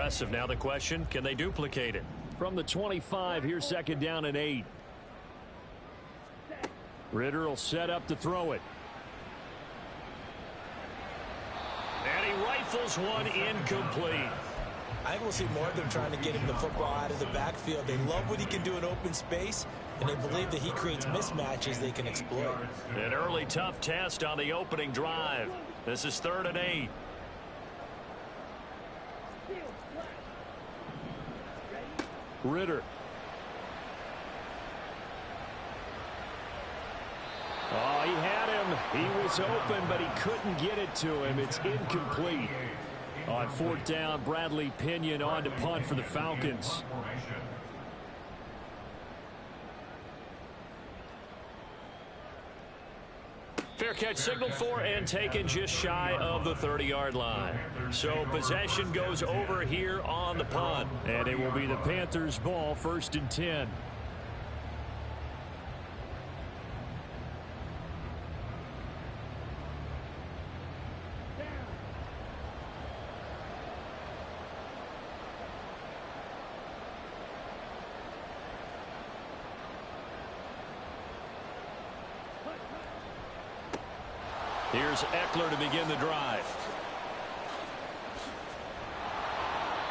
impressive. Now the question, can they duplicate it? From the 25, here's 2nd down and 8. Ritter will set up to throw it. And he rifles one incomplete. I think we'll see more of them trying to get him the football out of the backfield. They love what he can do in open space, and they believe that he creates mismatches they can exploit. An early tough test on the opening drive. This is 3rd and 8. Ritter. Oh, he had him. He was open, but he couldn't get it to him. It's incomplete. On 4th down, Bradley Pinion on to punt for the Falcons. Fair catch signaled for and taken just shy of the 30-yard line. So possession goes over here on the punt. And it will be the Panthers' ball, 1st and 10. Here's Eckler to begin the drive.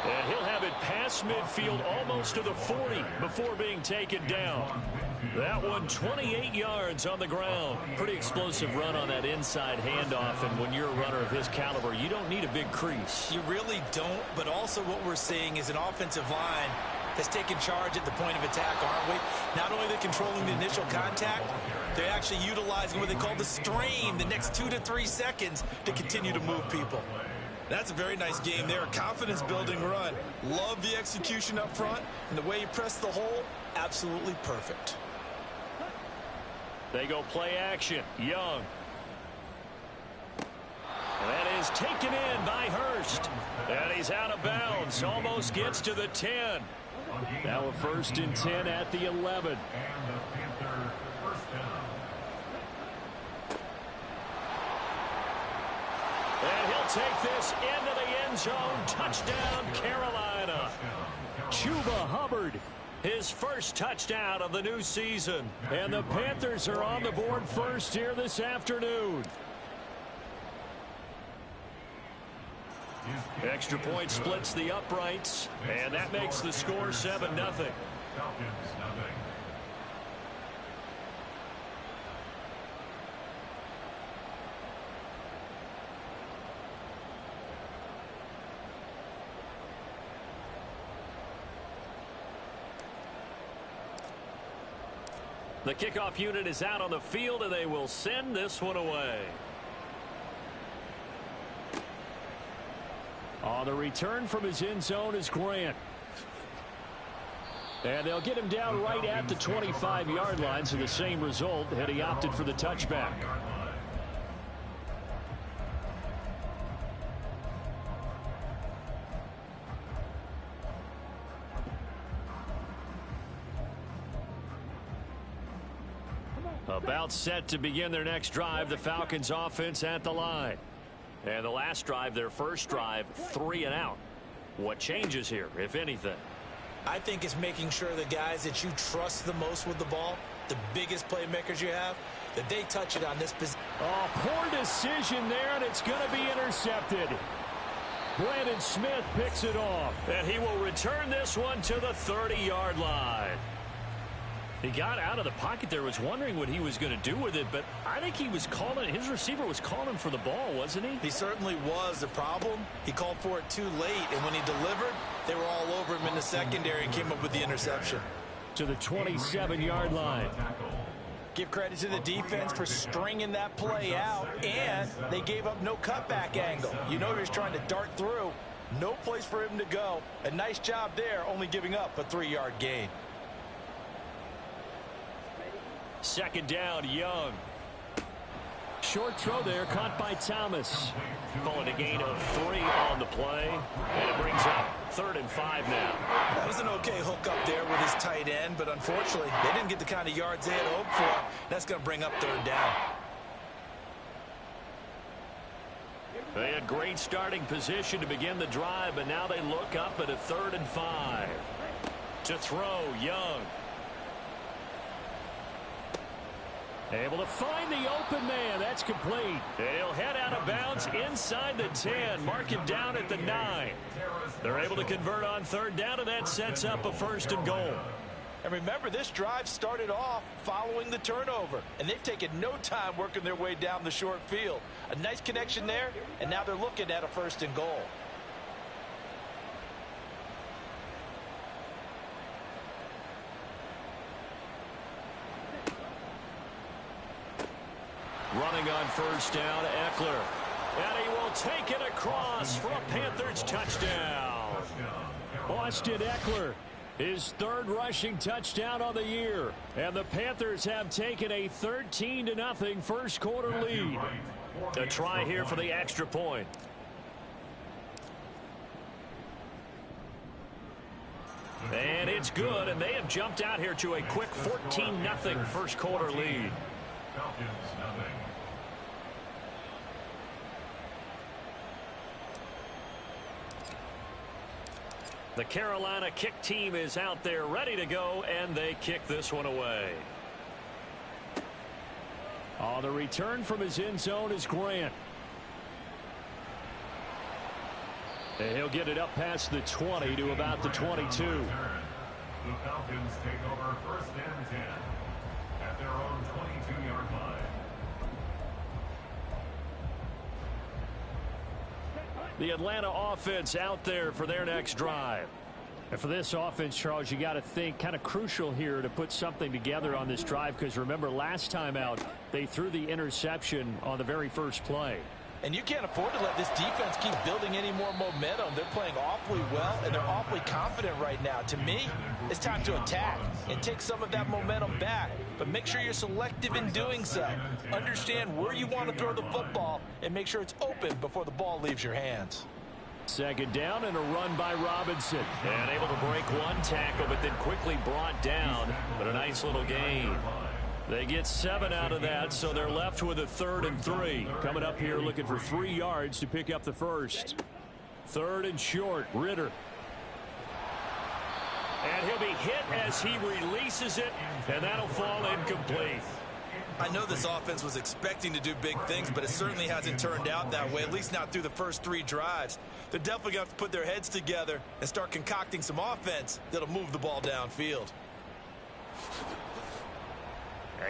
And he'll have it past midfield almost to the 40 before being taken down. That one 28 yards on the ground. Pretty explosive run on that inside handoff, and when you're a runner of his caliber, you don't need a big crease. You really don't, but also what we're seeing is an offensive line that's taking charge at the point of attack, aren't we? Not only are they controlling the initial contact, they're actually utilizing what they call the strain, the next 2 to 3 seconds, to continue to move people. That's a very nice game there. Confidence-building run. Love the execution up front, and the way he pressed the hole, absolutely perfect. They go play action. Young. That is taken in by Hurst. And he's out of bounds. Almost gets to the 10. Now a 1st and 10 at the 11. And he'll take this into the end zone. Touchdown, Carolina. Chuba Hubbard. His first touchdown of the new season. And the Panthers are on the board first here this afternoon. Extra point splits the uprights, and that makes the score 7-0. The kickoff unit is out on the field, and they will send this one away. On the return from his end zone is Grant. And they'll get him down right at the 25-yard line, so the same result had he opted for the touchback. About set to begin their next drive, the Falcons offense at the line. And the last drive, their first drive, 3 and out. What changes here, if anything? I think it's making sure the guys that you trust the most with the ball, the biggest playmakers you have, that they touch it on this position. Oh, poor decision there, and it's going to be intercepted. Brandon Smith picks it off. And he will return this one to the 30-yard line. He got out of the pocket there, was wondering what he was going to do with it, but I think he was calling, his receiver was calling for the ball, wasn't he? He certainly was. The problem, he called for it too late, and when he delivered, they were all over him in the secondary and came up with the interception. To the 27-yard line. Give credit to the defense for stringing that play out, and they gave up no cutback angle. You know he was trying to dart through. No place for him to go. A nice job there, only giving up a 3-yard gain. 2nd down, Young. Short throw there, caught by Thomas. Calling a gain of 3 on the play. And it brings up 3rd and 5 now. That was an okay hook up there with his tight end, but unfortunately, they didn't get the kind of yards they had hoped for. That's going to bring up 3rd down. They had great starting position to begin the drive, but now they look up at a 3rd and 5. To throw, Young. Able to find the open man. That's complete. He'll head out of bounds inside the 10. Mark him down at the 9. They're able to convert on 3rd down, and that sets up a 1st and goal. And remember, this drive started off following the turnover, and they've taken no time working their way down the short field. A nice connection there, and now they're looking at a 1st and goal. Running on 1st down, Eckler. And he will take it across for a Panthers touchdown. Austin Eckler, his 3rd rushing touchdown on the year. And the Panthers have taken a 13-0 first quarter lead. A try here for the extra point. And it's good, and they have jumped out here to a quick 14-0 first quarter lead. The Carolina kick team is out there ready to go, and they kick this one away. On the return from his end zone is Grant. And he'll get it up past the 20 to about the 22. The Falcons take over 1st and 10 at their own 22-yard line. The Atlanta offense out there for their next drive. And for this offense, Charles, you got to think kind of crucial here to put something together on this drive, because remember last time out they threw the interception on the very first play. And you can't afford to let this defense keep building any more momentum. They're playing awfully well, and they're awfully confident right now. To me, it's time to attack and take some of that momentum back. But make sure you're selective in doing so. Understand where you want to throw the football and make sure it's open before the ball leaves your hands. 2nd down and a run by Robinson. And able to break one tackle, but then quickly brought down. But a nice little gain. They get 7 out of that, so they're left with a 3rd and 3. Coming up here looking for 3 yards to pick up the first. 3rd and short, Ritter. And he'll be hit as he releases it, and that'll fall incomplete. I know this offense was expecting to do big things, but it certainly hasn't turned out that way, at least not through the first 3 drives. They're definitely going to have to put their heads together and start concocting some offense that'll move the ball downfield.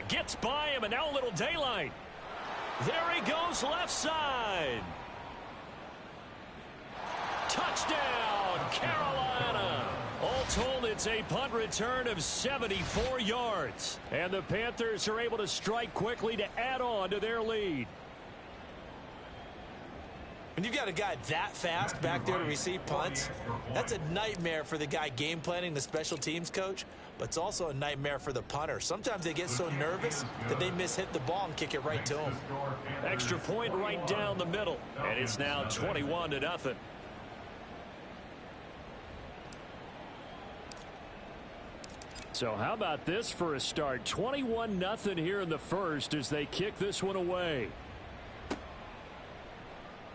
Gets by him, and now a little daylight. There he goes, left side. Touchdown, Carolina. All told, it's a punt return of 74 yards. And the Panthers are able to strike quickly to add on to their lead. When you've got a guy that fast back there to receive punts, that's a nightmare for the guy game planning, the special teams coach, but it's also a nightmare for the punter. Sometimes they get so nervous that they hit the ball and kick it right to them. Extra point right down the middle, and it's now 21-0. So how about this for a start? 21-0 here in the first as they kick this one away.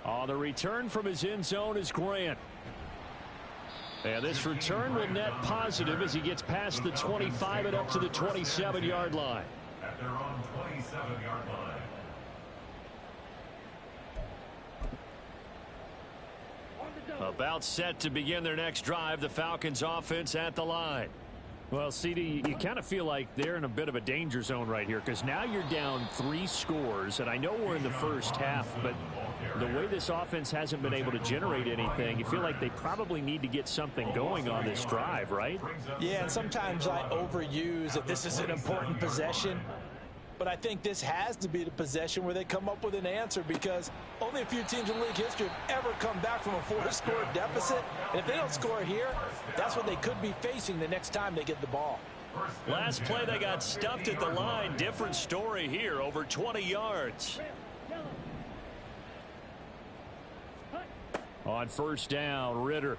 On the return from his end zone is Grant. And this return will net positive as he gets past the 25 and up to the 27-yard line. At their own 27-yard line. About set to begin their next drive, the Falcons offense at the line. Well, CD, you kind of feel like they're in a bit of a danger zone right here, because now you're down 3 scores, and I know we're in the first half, but the way this offense hasn't been able to generate anything, you feel like they probably need to get something going on this drive, right? Yeah, and sometimes I overuse that this is an important possession, but I think this has to be the possession where they come up with an answer, because only a few teams in league history have ever come back from a 4-score deficit. And if they don't score here, that's what they could be facing the next time they get the ball. Last play they got stuffed at the line. Different story here, over 20 yards. On first down, Ritter.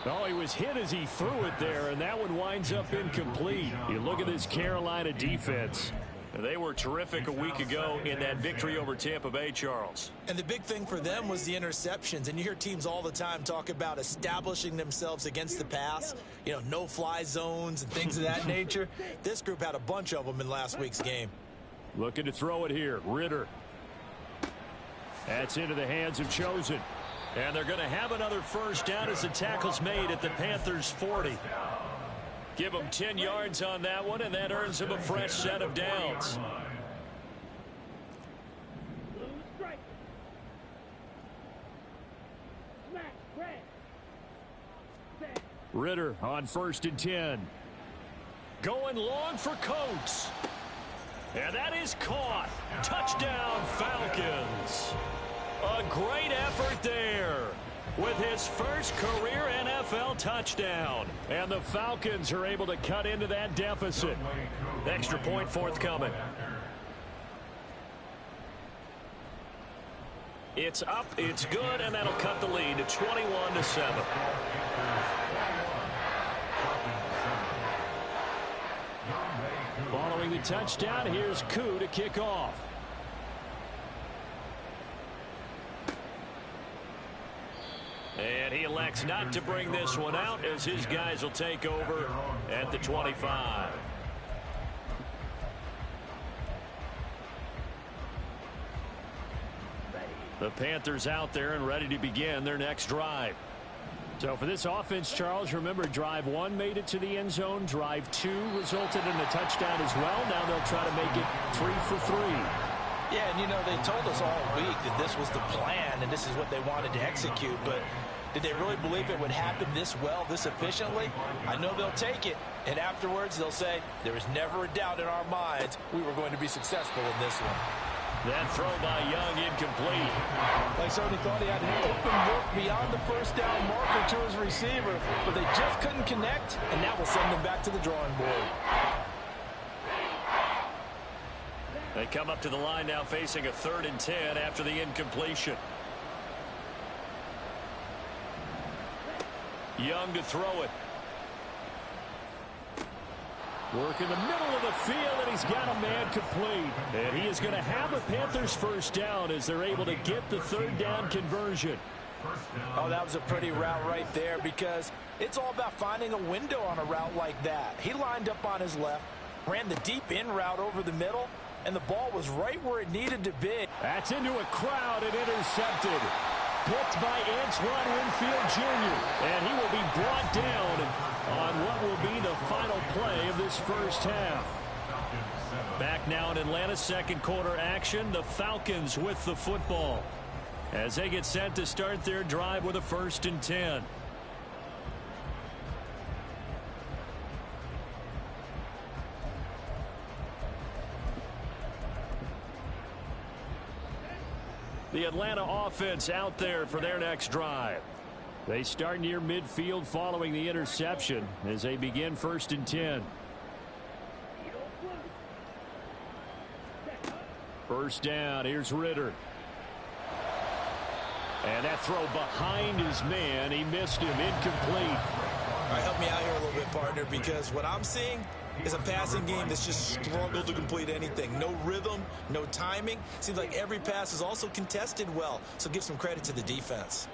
Oh, he was hit as he threw it there, and that one winds up incomplete. You look at this Carolina defense. They were terrific a week ago in that victory over Tampa Bay, Charles. And the big thing for them was the interceptions. And you hear teams all the time talk about establishing themselves against the pass, you know, no-fly zones and things of that nature. This group had a bunch of them in last week's game. Looking to throw it here. Ritter. That's into the hands of Chosen. And they're going to have another first down as the tackle's made at the Panthers 40. Give them 10 yards on that one, and that earns them a fresh set of downs. Ritter on 1st and 10. Going long for Coates. And that is caught. Touchdown, Falcons. A great effort there with his first career NFL touchdown. And the Falcons are able to cut into that deficit. Extra point forthcoming. It's up, it's good, and that'll cut the lead to 21-7. Following the touchdown, here's Koo to kick off. And he elects not to bring this one out as his guys will take over at the 25. The Panthers out there and ready to begin their next drive. So for this offense, Charles, remember drive 1 made it to the end zone. Drive 2 resulted in a touchdown as well. Now they'll try to make it 3 for 3. Yeah, and you know, they told us all week that this was the plan and this is what they wanted to execute, but did they really believe it would happen this well, this efficiently? I know they'll take it, and afterwards they'll say, there was never a doubt in our minds we were going to be successful in this one. That throw by Young incomplete. They certainly thought he had an open look beyond the first down marker to his receiver, but they just couldn't connect, and that will send them back to the drawing board. They come up to the line now facing a 3rd and 10 after the incompletion. Young to throw it. Work in the middle of the field, and he's got a man complete. And he is going to have a Panthers first down as they're able to get the 3rd down conversion. Oh, that was a pretty route right there because it's all about finding a window on a route like that. He lined up on his left, ran the deep in route over the middle, and the ball was right where it needed to be. That's into a crowd and intercepted. Picked by Antoine Winfield Jr. And he will be brought down on what will be the final play of this first half. Back now in Atlanta, second quarter action. The Falcons with the football as they get set to start their drive with a 1st and 10. The Atlanta offense out there for their next drive. They start near midfield following the interception as they begin 1st and 10. First down, here's Ritter. And that throw behind his man, he missed him, incomplete. All right, help me out here a little bit, partner, because what I'm seeing is a passing game that's just struggled to complete anything. No rhythm, no timing. Seems like every pass is also contested well, so give some credit to the defense.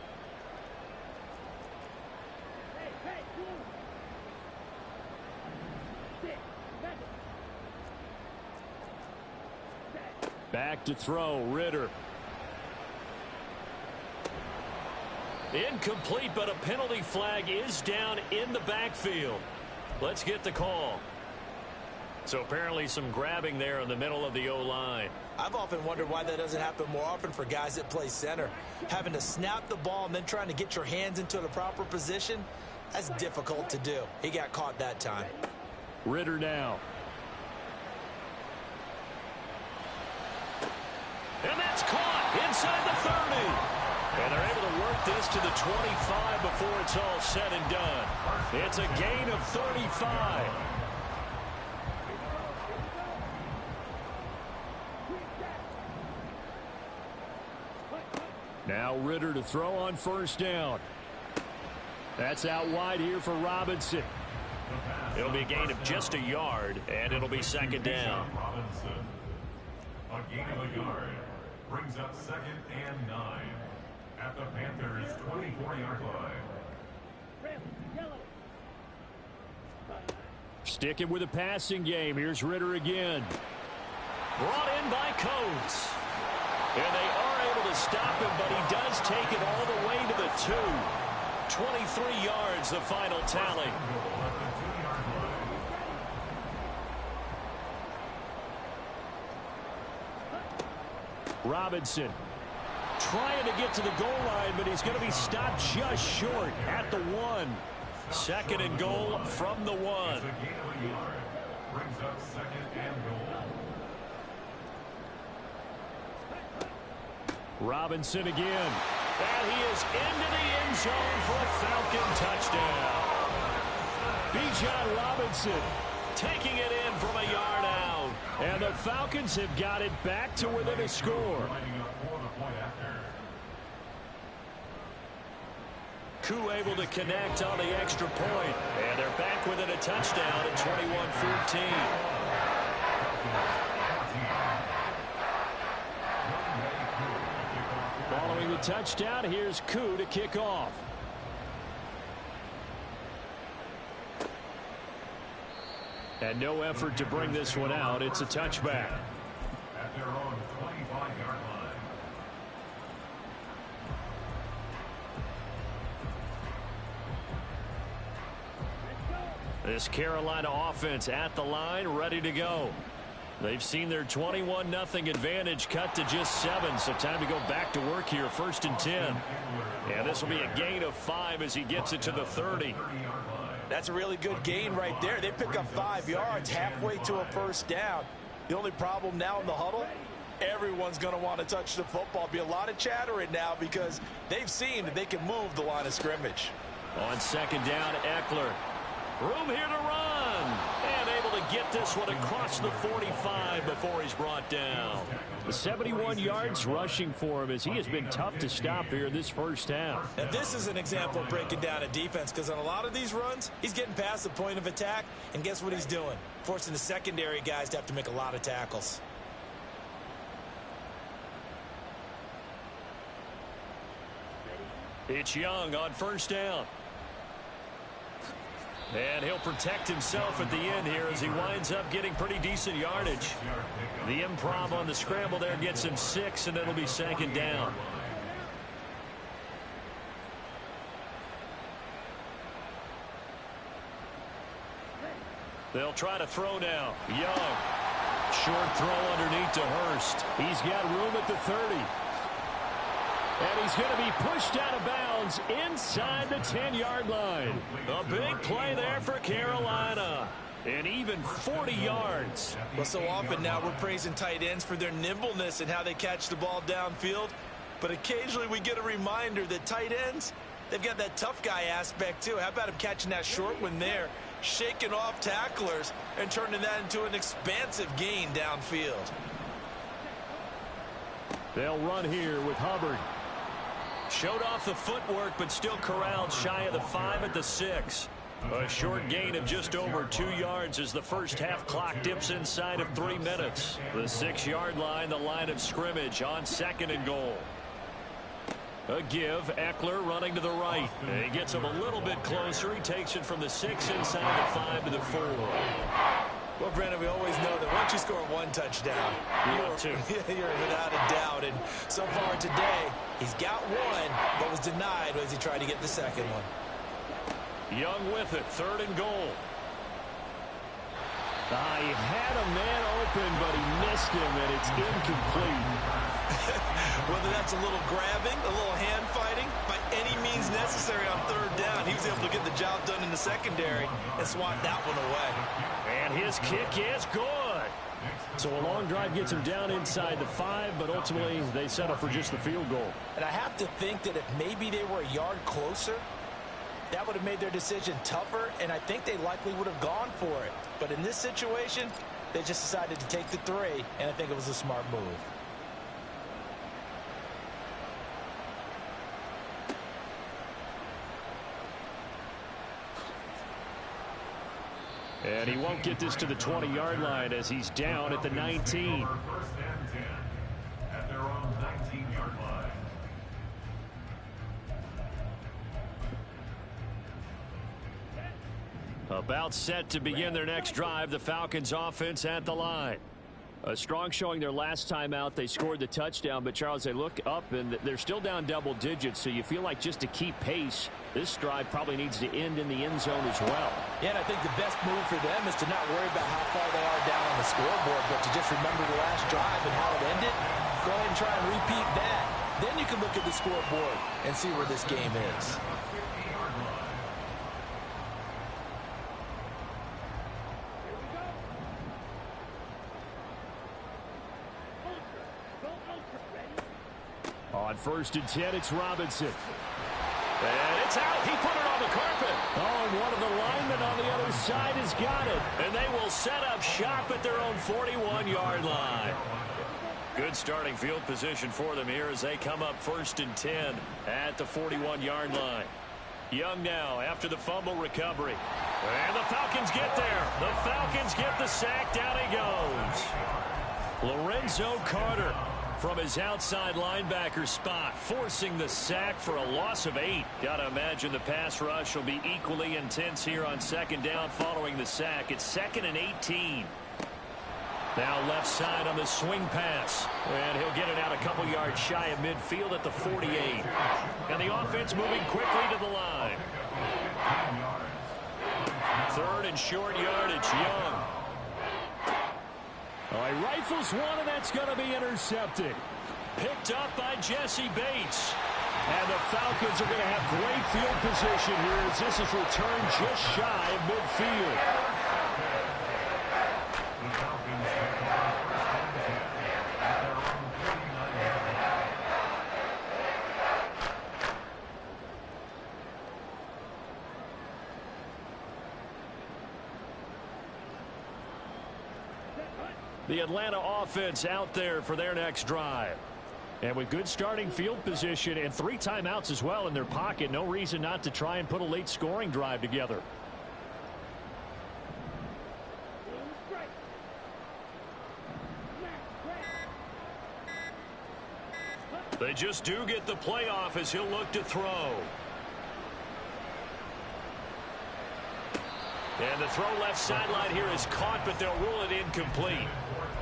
Back to throw, Ritter. Incomplete, but a penalty flag is down in the backfield. Let's get the call. So apparently some grabbing there in the middle of the O-line. I've often wondered why that doesn't happen more often for guys that play center. Having to snap the ball and then trying to get your hands into the proper position, that's difficult to do. He got caught that time. Ritter now. And that's caught inside the 30. And they're able to work this to the 25 before it's all said and done. It's a gain of 35. Now Ritter to throw on first down. That's out wide here for Robinson. It'll be a gain of just a yard, and it'll be second down. Robinson. A gain of a yard brings up 2nd and 9 at the Panthers' 24-yard line. Sticking with the passing game. Here's Ritter again. Brought in by Coates. And they are able to stop him, but he does take it all the way to the 2. 23 yards, the final tally. Robinson trying to get to the goal line, but he's going to be stopped just short at the 1. 2nd and goal from the 1. Brings up 2nd and goal. Robinson again. And he is into the end zone for a Falcon touchdown. Bijan Robinson taking it in from a yard out. And the Falcons have got it back to within a score. Koo able to connect on the extra point. And they're back within a touchdown at 21-14. Following the touchdown, here's Koo to kick off. And no effort to bring this one out. It's a touchback. At their own 25-yard line. This Carolina offense at the line, ready to go. They've seen their 21-0 advantage cut to just 7, so time to go back to work here, 1st and 10. And this will be a gain of 5 as he gets it to the 30. That's a really good gain right there. They pick up 5 yards halfway to a first down. The only problem now in the huddle, everyone's going to want to touch the football. Be a lot of chattering now because they've seen that they can move the line of scrimmage. On 2nd down, Eckler. Room here to run. And able to get this one across the 45 before he's brought down. 71 yards rushing for him as he has been tough to stop here this first half. Now this is an example of breaking down a defense because on a lot of these runs, he's getting past the point of attack, and guess what he's doing? Forcing the secondary guys to have to make a lot of tackles. It's Young on 1st down. And he'll protect himself at the end here as he winds up getting pretty decent yardage. The improv on the scramble there gets him 6, and it'll be 2nd down. They'll try to throw now. Young. Short throw underneath to Hurst. He's got room at the 30. And he's going to be pushed out of bounds inside the 10-yard line. A big play there for Carolina. And even 40 yards. Well, so often now we're praising tight ends for their nimbleness and how they catch the ball downfield. But occasionally we get a reminder that tight ends, they've got that tough guy aspect too. How about him catching that short one there, shaking off tacklers, and turning that into an expansive gain downfield. They'll run here with Hubbard. Showed off the footwork, but still corralled shy of the 5 at the 6. A short gain of just over 2 yards as the first half clock dips inside of 3 minutes. The 6-yard line, the line of scrimmage on 2nd and goal. A give, Eckler running to the right. And he gets him a little bit closer. He takes it from the 6 inside the 5 to the 4. Well, Brandon, we always know that once you score 1 touchdown, you're without a doubt. And so far today, he's got 1, but was denied as he tried to get the 2nd one. Young with it, 3rd and goal. He had a man open, but he missed him, and it's incomplete. Whether that's a little grabbing, a little hand fighting, by any means necessary on 3rd down, he was able to get the job done in the secondary and swat that one away. And his kick is good. So a long drive gets him down inside the 5, but ultimately they settle for just the field goal. And I have to think that if maybe they were a yard closer, that would have made their decision tougher, and I think they likely would have gone for it. But in this situation, they just decided to take the 3, and I think it was a smart move. And he won't get this to the 20-yard line as he's down at the 19. First and 10 at their own 19-yard line. About set to begin their next drive, the Falcons offense at the line. A strong showing their last time out. They scored the touchdown, but Charles, they look up and they're still down double digits, so you feel like just to keep pace, this drive probably needs to end in the end zone as well. Yeah, and I think the best move for them is to not worry about how far they are down on the scoreboard, but to just remember the last drive and how it ended. Go ahead and try and repeat that. Then you can look at the scoreboard and see where this game is. On 1st and 10, it's Robinson. And it's out. He put it on the carpet. Oh, and one of the linemen on the other side has got it. And they will set up shop at their own 41-yard line. Good starting field position for them here as they come up 1st and 10 at the 41-yard line. Young now after the fumble recovery. And the Falcons get there. The Falcons get the sack. Down he goes. Lorenzo Carter from his outside linebacker spot, forcing the sack for a loss of 8. Gotta imagine the pass rush will be equally intense here on 2nd down following the sack. It's 2nd and 18. Now left side on the swing pass. And he'll get it out a couple yards shy of midfield at the 48. And the offense moving quickly to the line. 3rd and short yardage, Young. Oh, he rifles one, and that's going to be intercepted. Picked up by Jesse Bates. And the Falcons are going to have great field position here as this is returned just shy of midfield. The Atlanta offense out there for their next drive. And with good starting field position and 3 timeouts as well in their pocket, no reason not to try and put a late scoring drive together. They just do get the playoff as he'll look to throw. And the throw left sideline here is caught, but they'll rule it incomplete.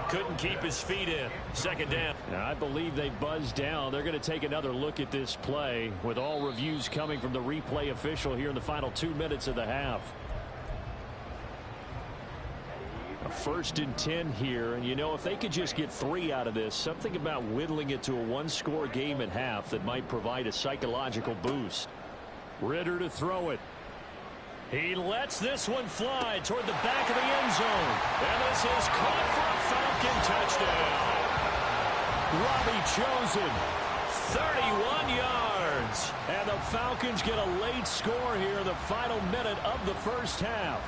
Couldn't keep his feet in. 2nd down. Now, I believe they buzzed down. They're going to take another look at this play with all reviews coming from the replay official here in the final 2 minutes of the half. A 1st and 10 here, and you know, if they could just get 3 out of this, something about whittling it to a 1-score game at half that might provide a psychological boost. Ritter to throw it. He lets this one fly toward the back of the end zone. And this is caught for a Falcon touchdown. Robbie Chosen. 31 yards. And the Falcons get a late score here in the final minute of the first half.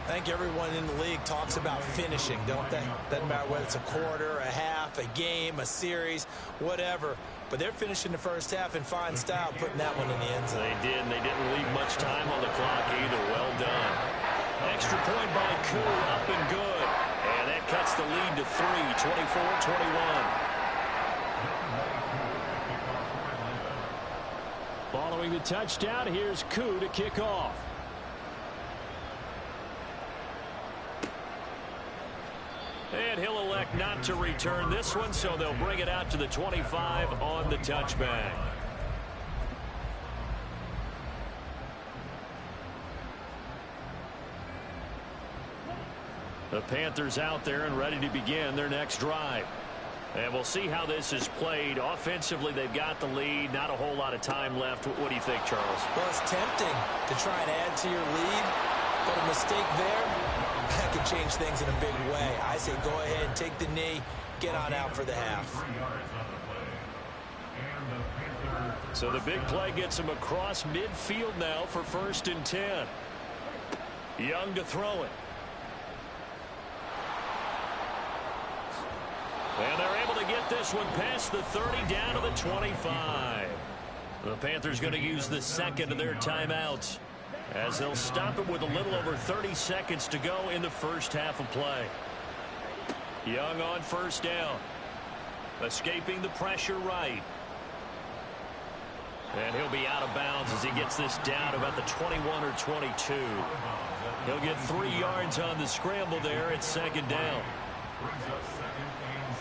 I think everyone in the league talks about finishing, don't they? Doesn't matter whether it's a quarter, a half, a game, a series, whatever. But they're finishing the first half in fine style, putting that one in the end zone. They did, and they didn't leave much time on the clock either. Well done. Extra point by Koo, up and good. And that cuts the lead to 3, 24-21. Following the touchdown, here's Koo to kick off. And he'll elect not to return this one, so they'll bring it out to the 25 on the touchback. The Panthers out there and ready to begin their next drive. And we'll see how this is played. Offensively, they've got the lead. Not a whole lot of time left. What do you think, Charles? Well, it's tempting to try and add to your lead, but a mistake there, that could change things in a big way. I say go ahead, take the knee, get on out for the half. So the big play gets him across midfield now for 1st and 10. Young to throw it. And they're able to get this one past the 30 down to the 25. The Panthers going to use the 2nd of their timeouts. as they'll stop it with a little over 30 seconds to go in the first half of play. Young on first down. Escaping the pressure right. And he'll be out of bounds as he gets this down about the 21 or 22. He'll get 3 yards on the scramble there at second down. Brings up second and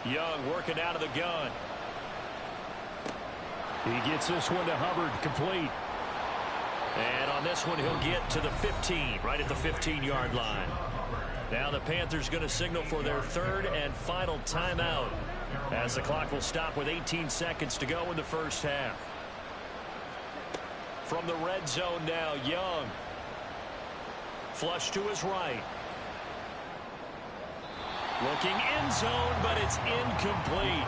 7. Young working out of the gun. He gets this one to Hubbard, complete. And on this one, he'll get to the 15, right at the 15-yard line. Now the Panthers going to signal for their third and final timeout as the clock will stop with 18 seconds to go in the first half. From the red zone now, Young. Flush to his right. Looking end zone, but it's incomplete.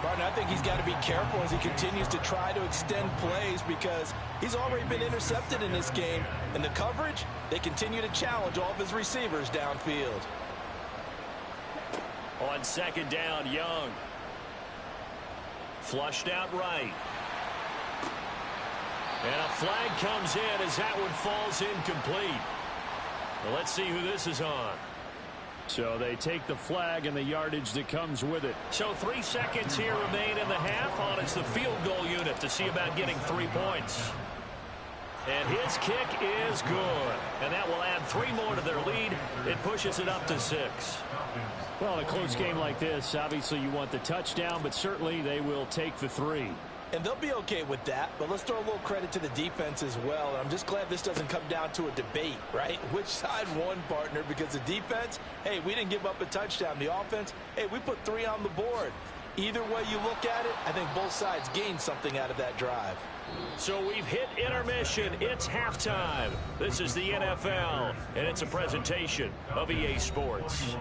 Barton, I think he's got to be careful as he continues to try to extend plays because he's already been intercepted in this game. And the coverage, they continue to challenge all of his receivers downfield. On second down, Young. Flushed out right. And a flag comes in as that one falls incomplete. Well, let's see who this is on. So they take the flag and the yardage that comes with it. So 3 seconds here remain in the half on it's the field goal unit to see about getting 3 points. And his kick is good. And that will add 3 more to their lead. It pushes it up to 6. Well, in a close game like this, obviously you want the touchdown, but certainly they will take the 3. And they'll be okay with that, but let's throw a little credit to the defense as well. And I'm just glad this doesn't come down to a debate, right? Which side won, partner? Because the defense, hey, we didn't give up a touchdown. The offense, hey, we put 3 on the board. Either way you look at it, I think both sides gained something out of that drive. So we've hit intermission. It's halftime. This is the NFL, and it's a presentation of EA Sports.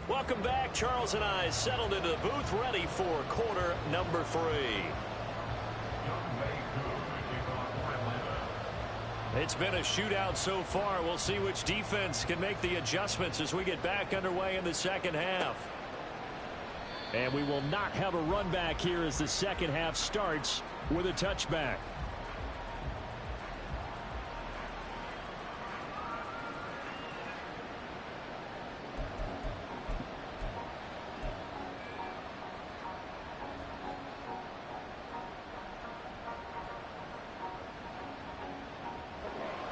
Welcome back. Charles and I settled into the booth ready for quarter number 3. It's been a shootout so far. We'll see which defense can make the adjustments as we get back underway in the second half. And we will not have a run back here as the second half starts with a touchback.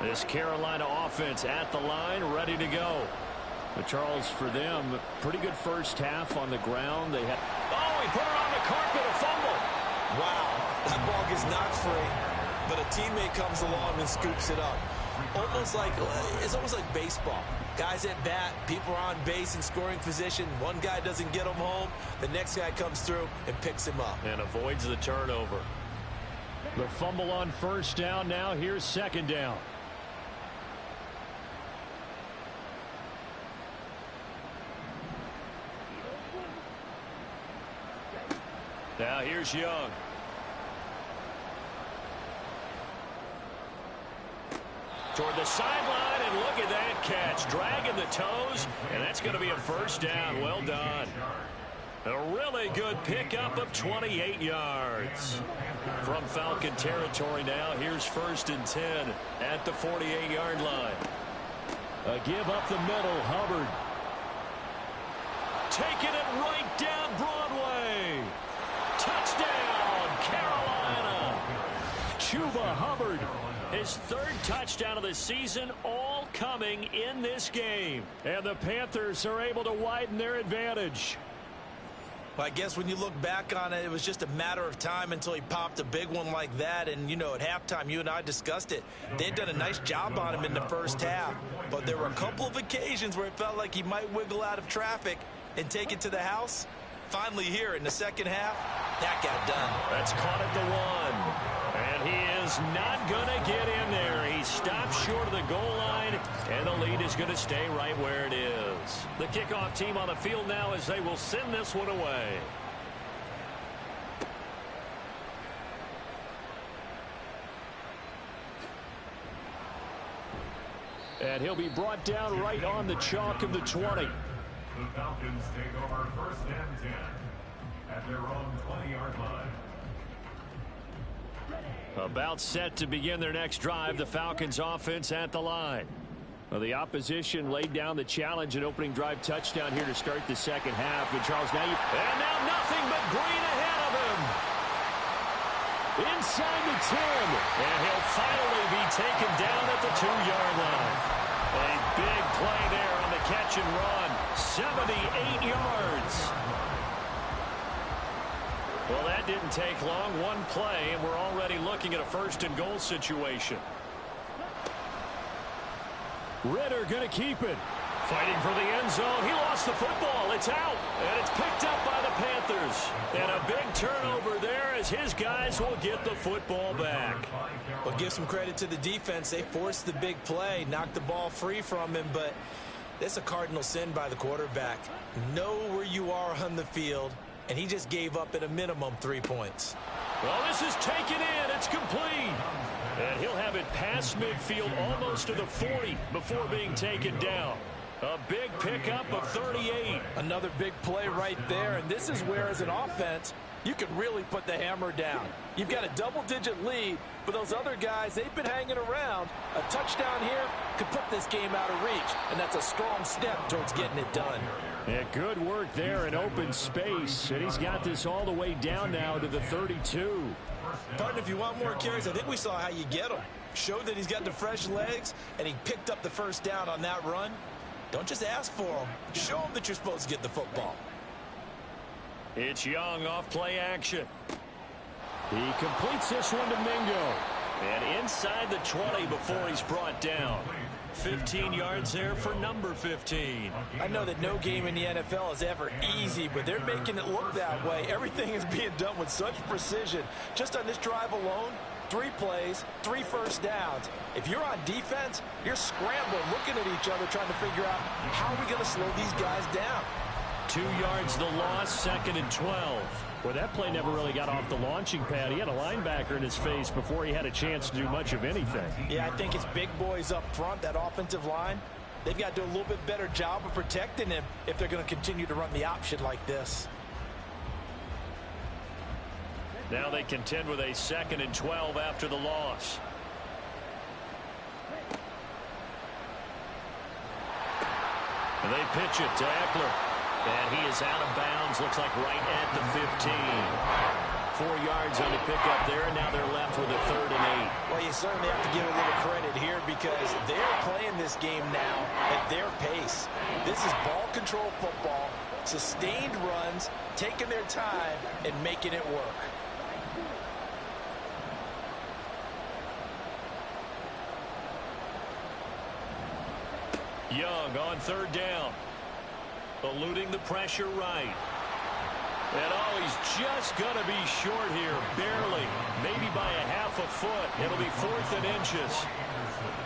This Carolina offense at the line, ready to go. But Charles, for them, pretty good first half on the ground. They had. Oh, he put it on the carpet, a fumble. Wow, that ball gets knocked free, but a teammate comes along and scoops it up. It's almost like baseball. Guys at bat, people are on base in scoring position. One guy doesn't get him home, the next guy comes through and picks him up. And avoids the turnover. The fumble on first down. Now here's second down. Now here's Young. Toward the sideline, and look at that catch. Dragging the toes, and that's going to be a first down. Well done. A really good pickup of 28 yards. From Falcon territory now, here's 1st and 10 at the 48-yard line. A give up the middle, Hubbard. Taking it right down Broadway. Touchdown, Carolina. Chuba Hubbard. His 3rd touchdown of the season, all coming in this game. And the Panthers are able to widen their advantage. Well, I guess when you look back on it, it was just a matter of time until he popped a big one like that. And, you know, at halftime, you and I discussed it. They'd done a nice job on him in the first half. But there were a couple of occasions where it felt like he might wiggle out of traffic and take it to the house. Finally here in the second half, that got done. That's caught at the 1. And he is not going to get in there. He stops short of the goal line, and the lead is going to stay right where it is. The kickoff team on the field now as they will send this one away. And he'll be brought down right on the chalk of the 20. The Falcons take over 1st and 10 at their own 20-yard line. About set to begin their next drive. The Falcons offense at the line. Well, the opposition laid down the challenge, an opening drive touchdown here to start the second half. And Charles, now and now nothing but green ahead of him. Inside the 10. And he'll finally be taken down at the 2-yard line. A big play there on the catch and run. 78 yards. Well, that didn't take long. One play, and we're already looking at a 1st and goal situation. Ritter going to keep it. Fighting for the end zone. He lost the football. It's out. And it's picked up by the Panthers. And a big turnover there as his guys will get the football back. Well, give some credit to the defense. They forced the big play, knocked the ball free from him, but that's a cardinal sin by the quarterback. Know where you are on the field, and he just gave up at a minimum 3 points. Well, this is taken in. It's complete. And he'll have it past midfield almost to the 40 before being taken down. A big pickup of 38. Another big play right there, and this is where, as an offense, you can really put the hammer down. You've got a double-digit lead, but those other guys, they've been hanging around. A touchdown here could put this game out of reach, and that's a strong step towards getting it done. Yeah, good work there in open space, and he's got this all the way down now to the 32. Partner, if you want more carries, I think we saw how you get him. Showed that he's got the fresh legs, and he picked up the 1st down on that run. Don't just ask for him. Show him that you're supposed to get the football. It's Young off play action. He completes this one to Mingo. And inside the 20 before he's brought down. 15 yards there for number 15. I know that no game in the NFL is ever easy, but they're making it look that way. Everything is being done with such precision. Just on this drive alone, 3 plays, 3 first downs. If you're on defense, you're scrambling, looking at each other, trying to figure out how are we going to slow these guys down. 2 yards the loss, 2nd and 12. Well, that play never really got off the launching pad. He had a linebacker in his face before he had a chance to do much of anything. Yeah, I think it's big boys up front, that offensive line. They've got to do a little bit better job of protecting him if they're going to continue to run the option like this. Now they contend with a 2nd and 12 after the loss. And they pitch it to Eckler. And he is out of bounds, looks like right at the 15. 4 yards on the pickup there, and now they're left with a 3rd and 8. Well, you certainly have to give a little credit here because they're playing this game now at their pace. This is ball control football, sustained runs, taking their time, and making it work. Young on 3rd down. Eluding the pressure right. And oh, he's just going to be short here, barely. Maybe by a half a foot. It'll be 4th and inches.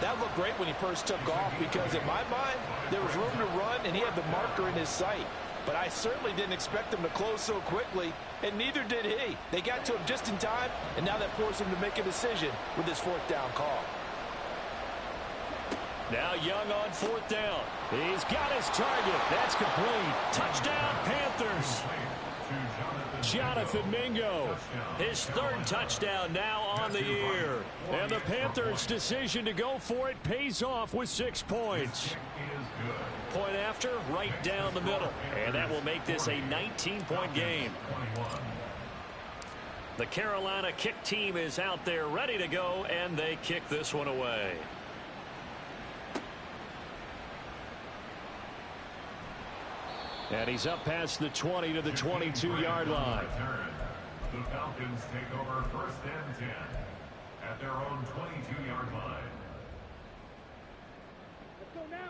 That looked great when he first took off because in my mind, there was room to run and he had the marker in his sight. But I certainly didn't expect him to close so quickly, and neither did he. They got to him just in time, and now that forced him to make a decision with his 4th down call. Now Young on 4th down. He's got his target. That's complete. Touchdown, Panthers. Jonathan Mingo. His 3rd touchdown now on the year. And the Panthers' decision to go for it pays off with 6 points. Point after, right down the middle. And that will make this a 19-point game. The Carolina kick team is out there ready to go, and they kick this one away. And he's up past the 20 to the 22-yard line. The Falcons take over 1st and 10 at their own 22-yard line.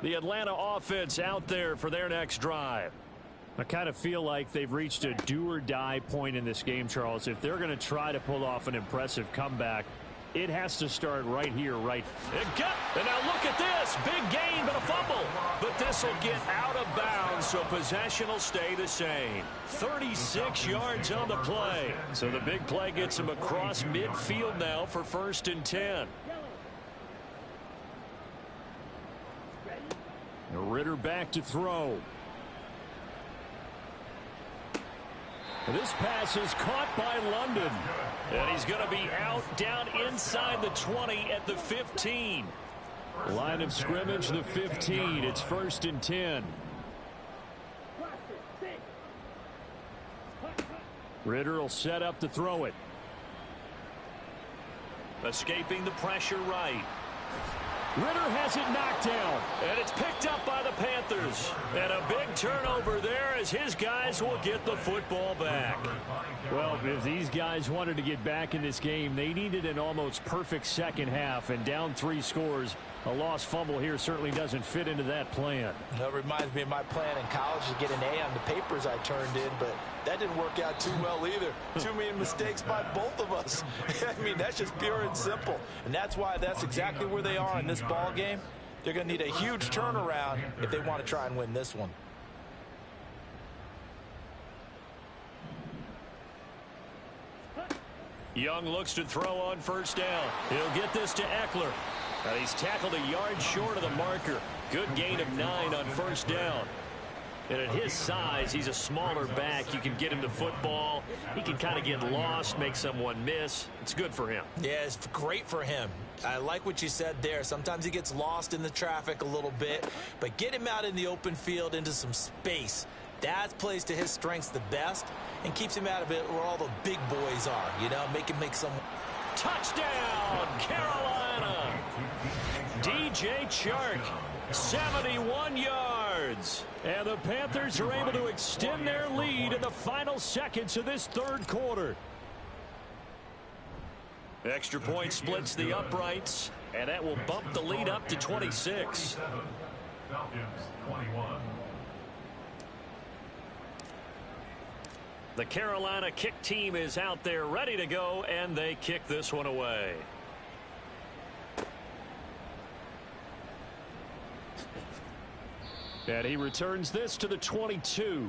The Atlanta offense out there for their next drive. I kind of feel like they've reached a do-or-die point in this game, Charles. If they're going to try to pull off an impressive comeback, it has to start right here, right. And now look at this. Big gain, but a fumble. But this will get out of bounds, so possession will stay the same. 36 yards on the play. So the big play gets him across midfield now for 1st and 10. Ritter back to throw. This pass is caught by London. And he's going to be out down inside the 20 at the 15. Line of scrimmage, the 15. It's 1st and 10. Ritter will set up to throw it. Escaping the pressure right. Ritter has it knocked down. And it's picked up by the Panthers. And a big turnover there as his guys will get the football back. Well, if these guys wanted to get back in this game, they needed an almost perfect second half. And down 3 scores, a lost fumble here certainly doesn't fit into that plan. That reminds me of my plan in college to get an A on the papers I turned in, but that didn't work out too well either. Too many mistakes by both of us. I mean, that's just pure and simple. And that's why that's exactly where they are in this ball game. They're going to need a huge turnaround if they want to try and win this one. Young looks to throw on 1st down. He'll get this to Eckler. Now he's tackled a yard short of the marker. Good gain of 9 on 1st down. And at his size, he's a smaller back. You can get him to football. He can kind of get lost, make someone miss. It's good for him. Yeah, it's great for him. I like what you said there. Sometimes he gets lost in the traffic a little bit, but get him out in the open field into some space. That plays to his strengths the best and keeps him out of it where all the big boys are, you know, make him make some. Touchdown, Carolina! DJ Chark, 71 yards. And the Panthers are able to extend their lead in the final seconds of this 3rd quarter. Extra point splits the uprights, and that will bump the lead up to 26. Falcons 21. The Carolina kick team is out there ready to go, and they kick this one away. And he returns this to the 22.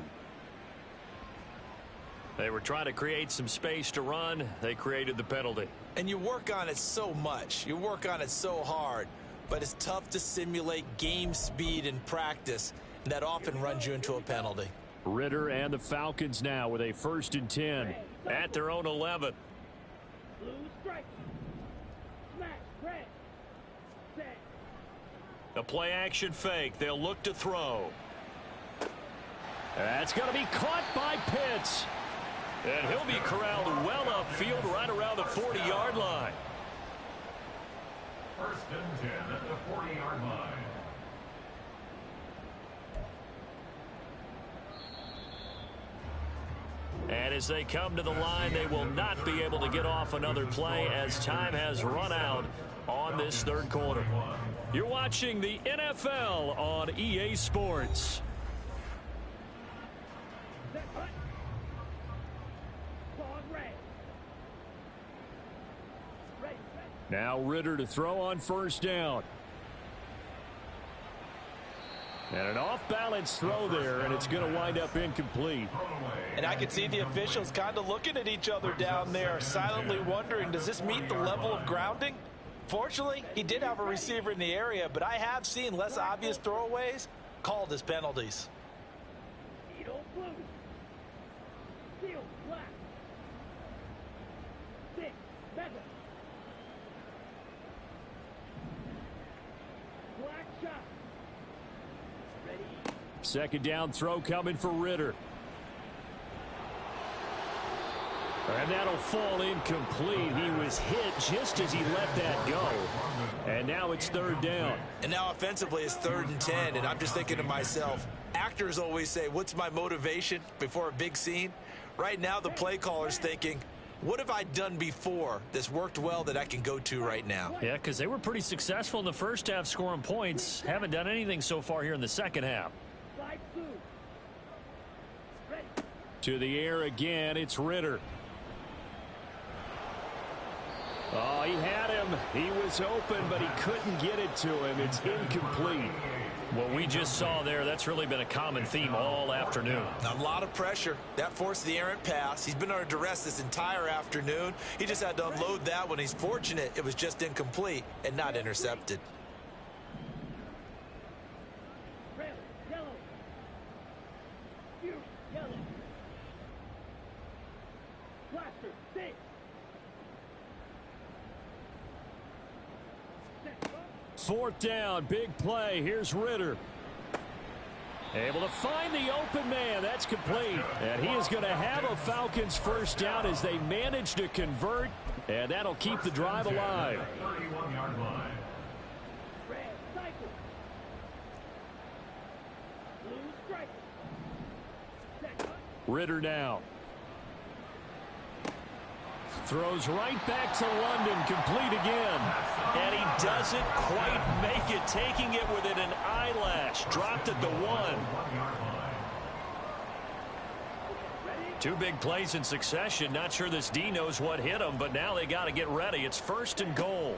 They were trying to create some space to run. They created the penalty. And you work on it so much. You work on it so hard. But it's tough to simulate game speed in practice. And that often runs you into a penalty. Ritter and the Falcons now with a 1st and 10. At their own 11. A play action fake. They'll look to throw. That's going to be caught by Pitts. And he'll be corralled well upfield right around the 40-yard line. 1st and 10 at the 40-yard line. And as they come to the line, they will not be able to get off another play as time has run out on this 3rd quarter. You're watching the NFL on EA Sports. Now Ritter to throw on 1st down. And an off-balance throw there, and it's going to wind up incomplete. And I can see the officials kind of looking at each other down there, silently wondering, does this meet the level of grounding? Fortunately, he did have a receiver in the area, but I have seen less obvious throwaways called as penalties. Second down throw coming for Ritter. And that'll fall incomplete. He was hit just as he let that go. And now it's 3rd down. And now offensively it's 3rd and 10. And I'm just thinking to myself, actors always say, what's my motivation before a big scene? Right now the play caller's thinking, what have I done before that's worked well that I can go to right now? Yeah, because they were pretty successful in the first half scoring points. Haven't done anything so far here in the second half. To the air again, it's Ritter. Oh, he had him. He was open, but he couldn't get it to him. It's incomplete. What we just saw there, that's really been a common theme all afternoon. A lot of pressure. That forced the errant pass. He's been under duress this entire afternoon. He just had to unload that one. He's fortunate it was just incomplete and not intercepted. Fourth down, big play. Here's Ritter. Able to find the open man. That's complete. And he is going to have a Falcons first down as they manage to convert. And that'll keep the drive alive. 31-yard line. Ritter now. Throws right back to London, complete again. And he doesn't quite make it, taking it within an eyelash. Dropped at the 1. 2 big plays in succession. Not sure this D knows what hit him, but now they got to get ready. It's 1st and goal.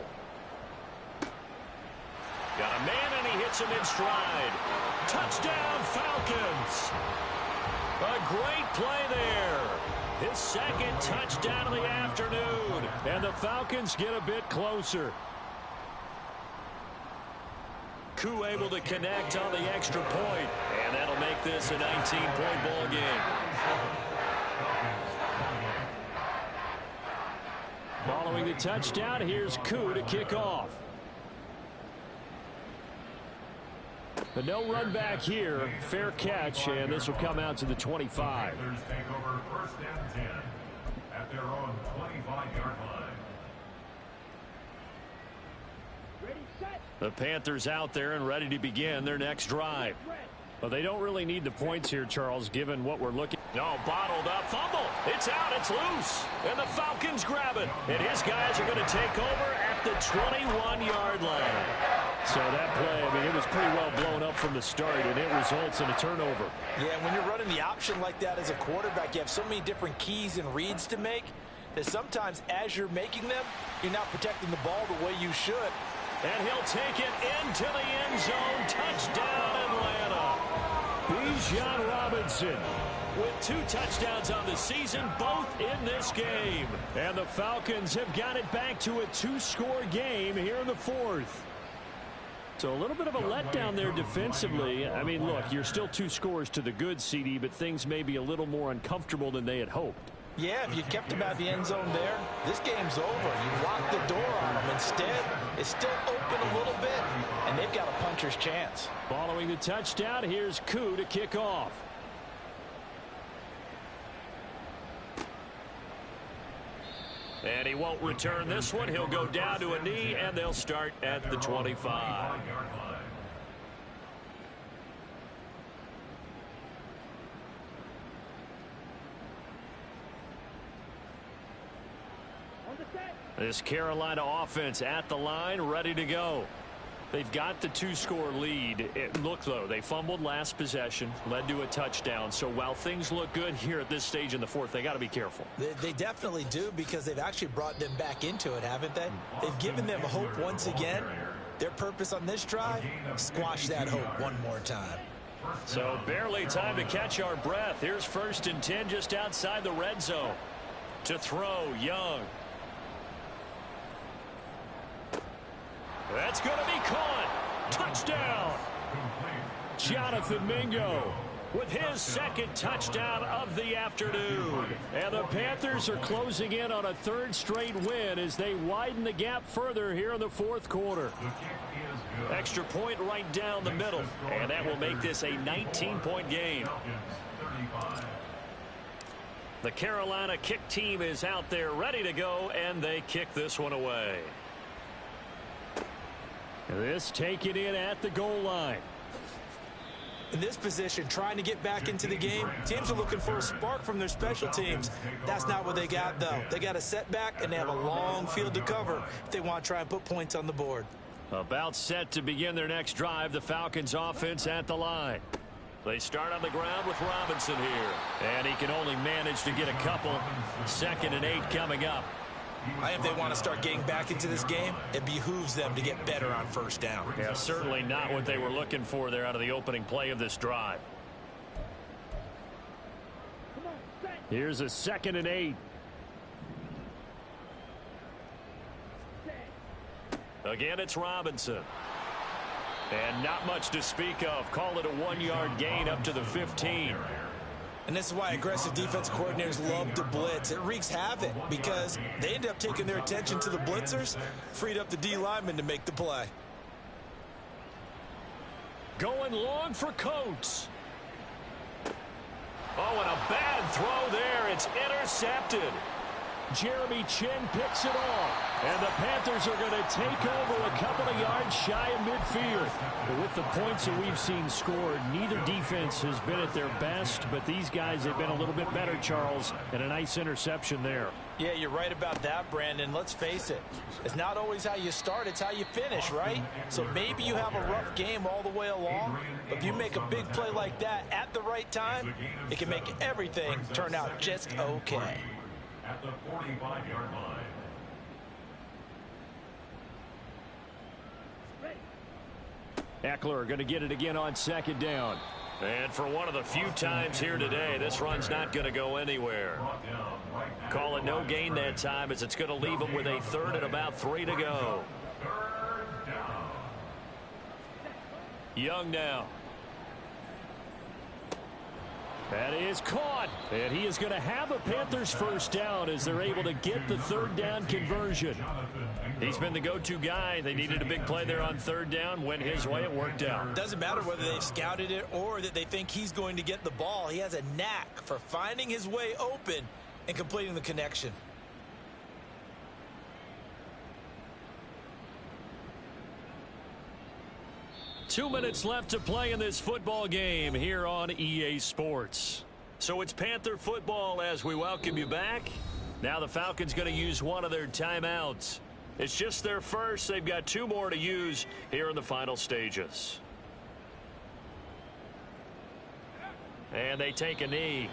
Got a man, and he hits him in stride. Touchdown, Falcons. A great play there. His 2nd touchdown of the afternoon. And the Falcons get a bit closer. Koo able to connect on the extra point. And that'll make this a 19-point ball game. Following the touchdown, here's Koo to kick off. But no run back here. Fair catch, and this will come out to the 25. Panthers take over 1st and 10 at their own 25-yard line. The Panthers out there and ready to begin their next drive. Well, they don't really need the points here, Charles, given what we're looking. No, bottled up. Fumble. It's out. It's loose. And the Falcons grab it. And his guys are going to take over at the 21-yard line. So that play, I mean, it was pretty well blown up from the start, and it results in a turnover. Yeah, when you're running the option like that as a quarterback, you have so many different keys and reads to make that sometimes as you're making them, you're not protecting the ball the way you should. And he'll take it into the end zone. Touchdown, Atlanta. Bijan Robinson with 2 touchdowns on the season, both in this game. And the Falcons have got it back to a 2-score game here in the 4th. So a little bit of a letdown there defensively. I mean, look, you're still 2 scores to the good, CD, but things may be a little more uncomfortable than they had hoped. Yeah, if you kept them out of the end zone there, this game's over. You locked the door on them. Instead, it's still open a little bit, and they've got a puncher's chance. Following the touchdown, here's Koo to kick off. And he won't return this one. He'll go down to a knee, and they'll start at the 25. This Carolina offense at the line, ready to go. They've got the 2-score lead. Look, though, they fumbled last possession, led to a touchdown. So while things look good here at this stage in the 4th, they got to be careful. They definitely do, because they've actually brought them back into it, haven't they? They've given them hope once again. Their purpose on this drive, squash that hope one more time. So barely time to catch our breath. Here's 1st and 10 just outside the red zone. To throw, Young. That's going to be caught. Touchdown. Jonathan Mingo with his 2nd touchdown of the afternoon. And the Panthers are closing in on a 3rd straight win as they widen the gap further here in the 4th quarter. Extra point right down the middle. And that will make this a 19-point game. The Carolina kick team is out there ready to go, and they kick this one away. This taken in at the goal line. In this position, trying to get back into the game, teams are looking for a spark from their special teams. That's not what they got, though. They got a setback, and they have a long field to cover if they want to try and put points on the board. About set to begin their next drive, the Falcons offense at the line. They start on the ground with Robinson here. And he can only manage to get a couple. 2nd and 8 coming up. If they want to start getting back into this game, it behooves them to get better on 1st down. Yeah, certainly not what they were looking for there out of the opening play of this drive. Here's a 2nd and 8. Again, it's Robinson. And not much to speak of. Call it a 1-yard gain up to the 15. And this is why aggressive defense coordinators love to blitz. It wreaks havoc because they end up taking their attention to the blitzers, freed up the D lineman to make the play. Going long for Coates. Oh, and a bad throw there. It's intercepted. Jeremy Chin picks it off. And the Panthers are going to take over a couple of yards shy of midfield. But with the points that we've seen scored, neither defense has been at their best, but these guys have been a little bit better, Charles, and a nice interception there. Yeah, you're right about that, Brandon. Let's face it. It's not always how you start, it's how you finish, right? So maybe you have a rough game all the way along, but if you make a big play like that at the right time, it can make everything turn out just okay. At the 45-yard line. Eckler going to get it again on second down. And for one of the few times here today, this run's not going to go anywhere. Call it no gain that time as it's going to leave them with a third and about 3 to go. Young now. That is caught. And he is going to have a Panthers first down as they're able to get the third down conversion. He's been the go-to guy. They needed a big play there on third down. Went his way. It worked out. Doesn't matter whether they've scouted it or that they think he's going to get the ball. He has a knack for finding his way open and completing the connection. Two minutes left to play in this football game here on EA Sports. So it's Panther football as we welcome you back. Now the Falcons going to use one of their timeouts. It's just their first. They've got 2 more to use here in the final stages. And they take a knee.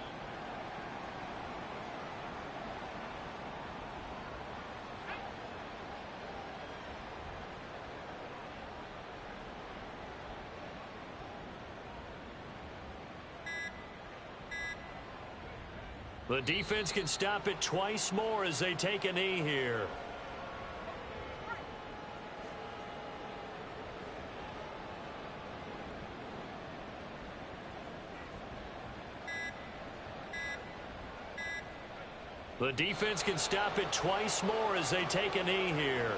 The defense can stop it twice more as they take a knee here. The defense can stop it twice more as they take a knee here.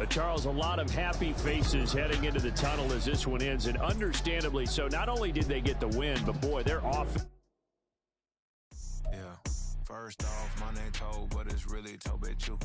Charles, a lot of happy faces heading into the tunnel as this one ends, and understandably so. Not only did they get the win, but boy, they're off. Yeah, first off, my name Toe, but it's really Toe Chuku.